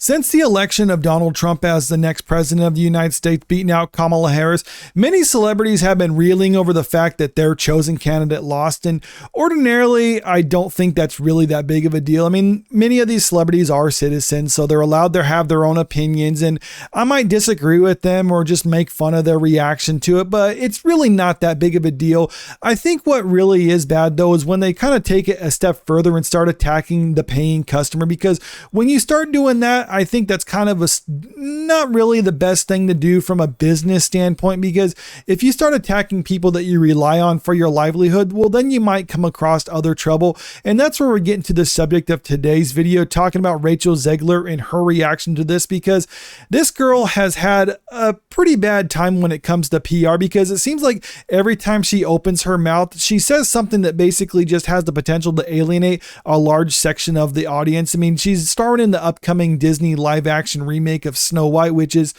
Since the election of Donald Trump as the next president of the United States beating out Kamala Harris, many celebrities have been reeling over the fact that their chosen candidate lost. And ordinarily, I don't think that's really that big of a deal. I mean, many of these celebrities are citizens, so they're allowed to have their own opinions. And I might disagree with them or just make fun of their reaction to it, but it's really not that big of a deal. I think what really is bad, though, is when they kind of take it a step further and start attacking the paying customer, because when you start doing that, I think that's kind of not really the best thing to do from a business standpoint, because if you start attacking people that you rely on for your livelihood, well, then you might come across other trouble. And that's where we're getting to the subject of today's video, talking about Rachel Zegler and her reaction to this, because this girl has had a pretty bad time when it comes to PR, because it seems like every time she opens her mouth, she says something that basically just has the potential to alienate a large section of the audience. I mean, she's starring in the upcoming Disney live action remake of Snow White, which is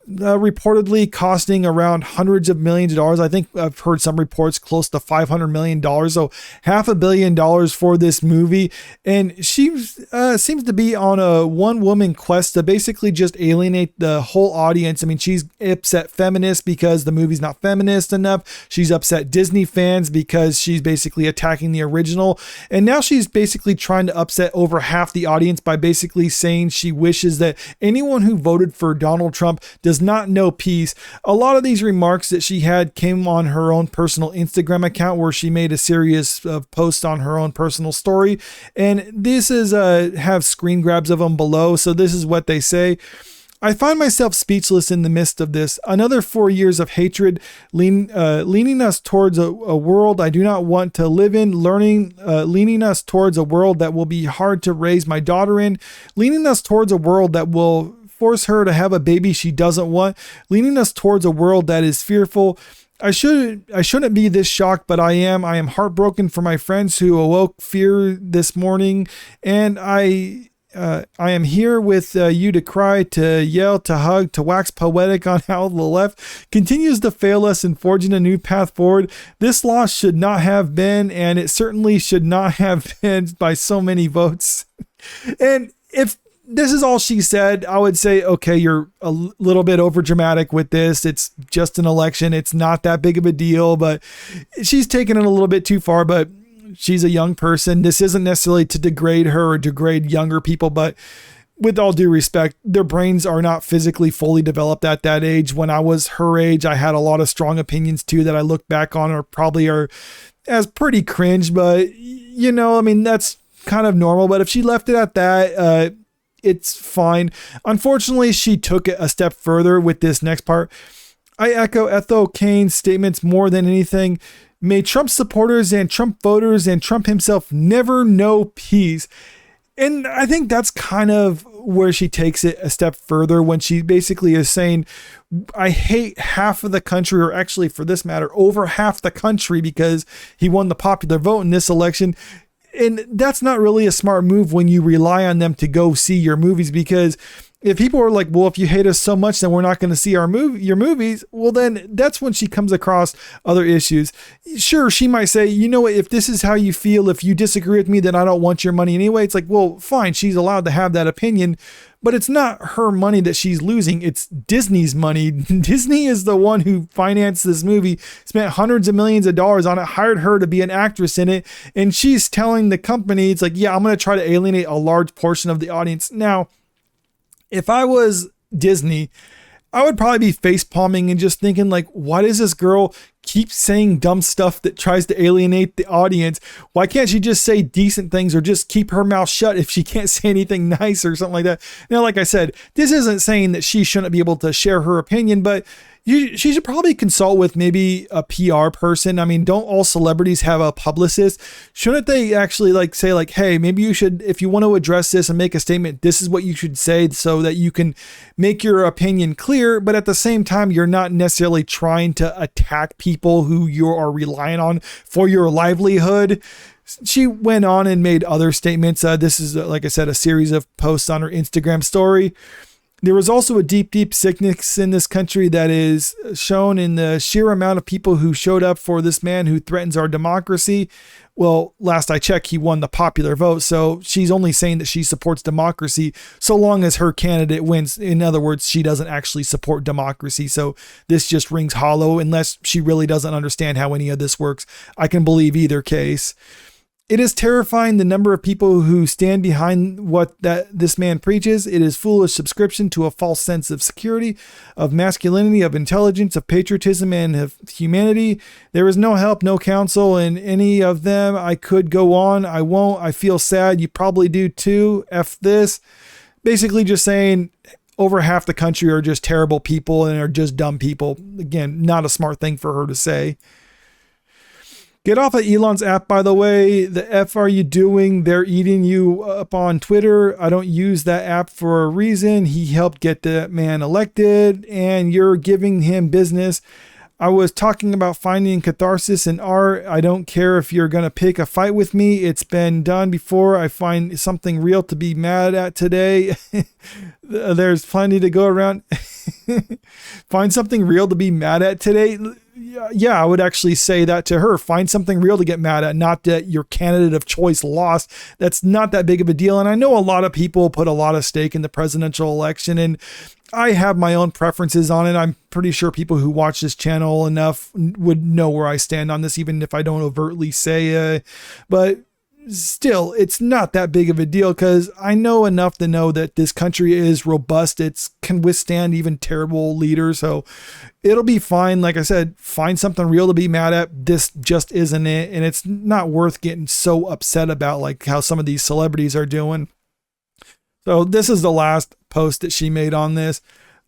reportedly costing around hundreds of millions of dollars. I think I've heard some reports close to $500 million. So $500 million for this movie. And she seems to be on a one-woman quest to basically just alienate the whole audience. I mean, she's upset feminists because the movie's not feminist enough. She's upset Disney fans because she's basically attacking the original. And now she's basically trying to upset over half the audience by basically saying she wishes that anyone who voted for Donald Trump does not know peace. A lot of these remarks that she had came on her own personal Instagram account, where she made a series of posts on her own personal story. And this is have screen grabs of them below. So this is what they say. I find myself speechless in the midst of this. Another 4 years of hatred leaning us towards a world I do not want to live in, leaning us towards a world that will be hard to raise my daughter in, leaning us towards a world that will force her to have a baby she doesn't want, leaning us towards a world that is fearful. I shouldn't be this shocked, but I am. I am heartbroken for my friends who awoke fear this morning, and I am here with you to cry, to yell, to hug, to wax poetic on how the left continues to fail us in forging a new path forward. This loss should not have been, and it certainly should not have been by so many votes. And if this is all she said, I would say, okay, you're a little bit over dramatic with this. It's just an election. It's not that big of a deal, but she's taking it a little bit too far. But she's a young person. This isn't necessarily to degrade her or degrade younger people, but with all due respect, their brains are not physically fully developed at that age. When I was her age, I had a lot of strong opinions too that I look back on or probably are as pretty cringe, but you know, I mean, that's kind of normal. But if she left it at that, it's fine. Unfortunately, she took it a step further with this next part. I echo Ethel Kane's statements more than anything. May Trump supporters and Trump voters and Trump himself never know peace. And I think that's kind of where she takes it a step further, when she basically is saying, I hate half of the country, or actually for this matter, over half the country, because he won the popular vote in this election. And that's not really a smart move when you rely on them to go see your movies, because if people are like, well, if you hate us so much, then we're not going to see your movies. Well, then that's when she comes across other issues. Sure, she might say, you know what, if this is how you feel, if you disagree with me, then I don't want your money anyway. It's like, well, fine, she's allowed to have that opinion, but it's not her money that she's losing. It's Disney's money. Disney is the one who financed this movie, spent hundreds of millions of dollars on it, hired her to be an actress in it. And she's telling the company, it's like, yeah, I'm going to try to alienate a large portion of the audience. Now, if I was Disney, I would probably be face palming and just thinking, like, why does this girl keep saying dumb stuff that tries to alienate the audience? Why can't she just say decent things, or just keep her mouth shut if she can't say anything nice or something like that? Now, like I said, this isn't saying that she shouldn't be able to share her opinion, but she should probably consult with maybe a PR person. I mean, don't all celebrities have a publicist? Shouldn't they actually say, hey, maybe you should, if you want to address this and make a statement, this is what you should say, so that you can make your opinion clear, but at the same time, you're not necessarily trying to attack people who you are relying on for your livelihood. She went on and made other statements. This is, like I said, a series of posts on her Instagram story. There is also a deep, deep sickness in this country that is shown in the sheer amount of people who showed up for this man who threatens our democracy. Well, last I checked, he won the popular vote. So she's only saying that she supports democracy so long as her candidate wins. In other words, she doesn't actually support democracy. So this just rings hollow unless she really doesn't understand how any of this works. I can believe either case. It is terrifying the number of people who stand behind what this man preaches. It is foolish subscription to a false sense of security, of masculinity, of intelligence, of patriotism, and of humanity. There is no help, no counsel in any of them. I could go on. I won't. I feel sad. You probably do too. F this. Basically just saying over half the country are just terrible people and are just dumb people. Again, not a smart thing for her to say. Get off of Elon's app, by the way. The F are you doing? They're eating you up on Twitter. I don't use that app for a reason. He helped get that man elected and you're giving him business. I was talking about finding catharsis in art. I don't care if you're going to pick a fight with me. It's been done before. I find something real to be mad at today. There's plenty to go around. Find something real to be mad at today. Yeah, I would actually say that to her. Find something real to get mad at, not that your candidate of choice lost. That's not that big of a deal. And I know a lot of people put a lot of stake in the presidential election, and I have my own preferences on it. I'm pretty sure people who watch this channel enough would know where I stand on this, even if I don't overtly say but still, it's not that big of a deal because I know enough to know that this country is robust. It can withstand even terrible leaders. So it'll be fine. Like I said, find something real to be mad at. This just isn't it. And it's not worth getting so upset about like how some of these celebrities are doing. So this is the last post that she made on this.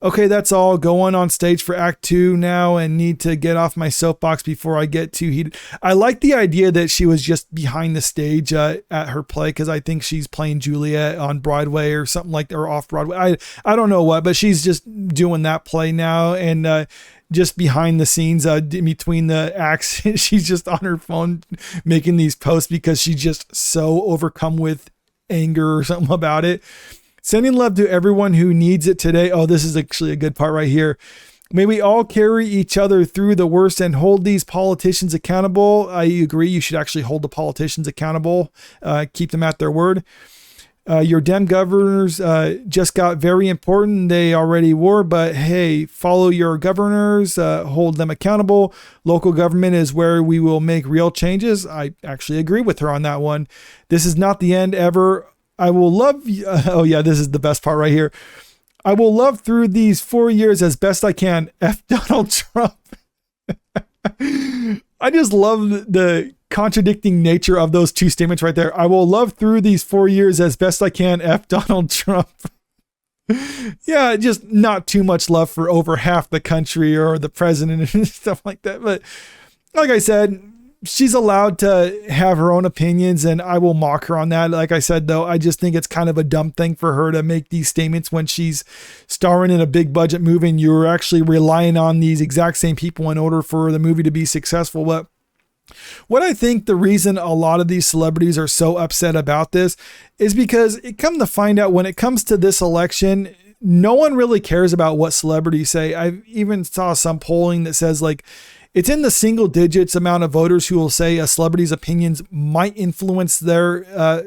Okay, that's all. Going on stage for Act 2 now and need to get off my soapbox before I get too heated. I like the idea that she was just behind the stage at her play because I think she's playing Juliet on Broadway or something like that, or off Broadway. I don't know what, but she's just doing that play now and just behind the scenes between the acts. She's just on her phone making these posts because she's just so overcome with anger or something about it. Sending love to everyone who needs it today. Oh, this is actually a good part right here. May we all carry each other through the worst and hold these politicians accountable. I agree. You should actually hold the politicians accountable. Keep them at their word. Your Dem governors just got very important. They already were, but hey, follow your governors, hold them accountable. Local government is where we will make real changes. I actually agree with her on that one. This is not the end ever. I will love you. Oh yeah, this is the best part right here. I will love through these 4 years as best I can. F Donald Trump. I just love the contradicting nature of those two statements right there. I will love through these 4 years as best I can. F Donald Trump. Yeah, just not too much love for over half the country or the president and stuff like that. But like I said, she's allowed to have her own opinions and I will mock her on that. Like I said, though, I just think it's kind of a dumb thing for her to make these statements when she's starring in a big budget movie and you're actually relying on these exact same people in order for the movie to be successful. But what I think the reason a lot of these celebrities are so upset about this is because it come to find out when it comes to this election, no one really cares about what celebrities say. I even saw some polling that says like, it's in the single digits amount of voters who will say a celebrity's opinions might influence their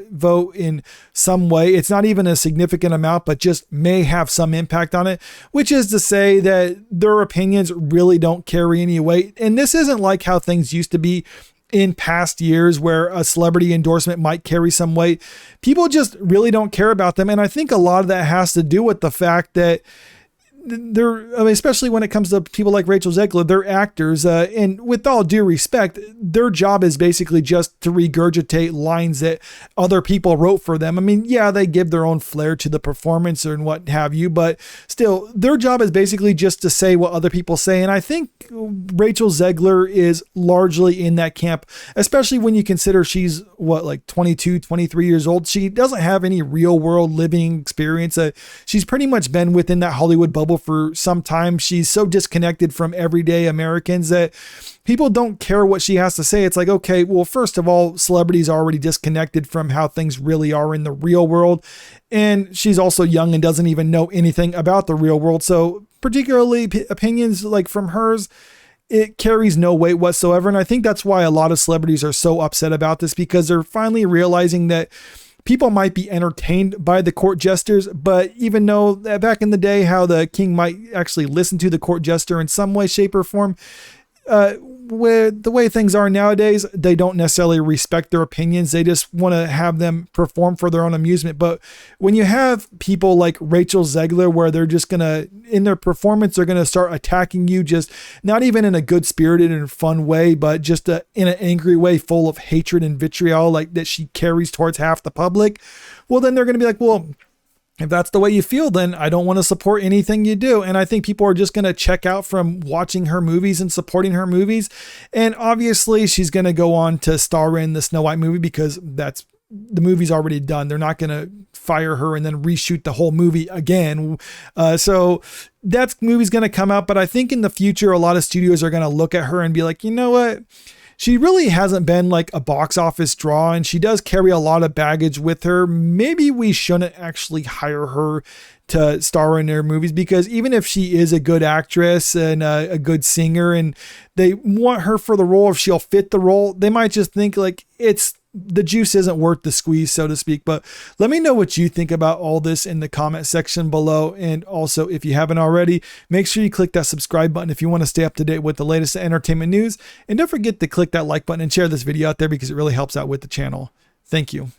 vote in some way. It's not even a significant amount, but just may have some impact on it, which is to say that their opinions really don't carry any weight. And this isn't like how things used to be in past years where a celebrity endorsement might carry some weight. People just really don't care about them. And I think a lot of that has to do with the fact that especially when it comes to people like Rachel Zegler, they're actors. And with all due respect, their job is basically just to regurgitate lines that other people wrote for them. I mean, yeah, they give their own flair to the performance and what have you, but still, their job is basically just to say what other people say. And I think Rachel Zegler is largely in that camp, especially when you consider she's like 22, 23 years old. She doesn't have any real world living experience. She's pretty much been within that Hollywood bubble people for some time. She's so disconnected from everyday Americans that people don't care what she has to say. It's like, okay, well, first of all, celebrities are already disconnected from how things really are in the real world. And she's also young and doesn't even know anything about the real world. So particularly opinions like from hers, it carries no weight whatsoever. And I think that's why a lot of celebrities are so upset about this, because they're finally realizing that people might be entertained by the court jesters, but even though back in the day how the king might actually listen to the court jester in some way, shape, or form, with the way things are nowadays, they don't necessarily respect their opinions. They just want to have them perform for their own amusement. But when you have people like Rachel Zegler, where they're just going to, in their performance, they're going to start attacking you, just not even in a good spirited and fun way, but just in an angry way, full of hatred and vitriol, like that she carries towards half the public. Well, then they're going to be like, well, if that's the way you feel, then I don't want to support anything you do. And I think people are just going to check out from watching her movies and supporting her movies. And obviously she's going to go on to star in the Snow White movie, because the movie's already done. They're not going to fire her and then reshoot the whole movie again. So that movie's going to come out. But I think in the future, a lot of studios are going to look at her and be like, you know what? She really hasn't been like a box office draw, and she does carry a lot of baggage with her. Maybe we shouldn't actually hire her to star in their movies, because even if she is a good actress and a good singer and they want her for the role, if she'll fit the role, they might just think like the juice isn't worth the squeeze, so to speak. But let me know what you think about all this in the comment section below. And also, if you haven't already, make sure you click that subscribe button if you want to stay up to date with the latest entertainment news. And don't forget to click that like button and share this video out there, because it really helps out with the channel. Thank you.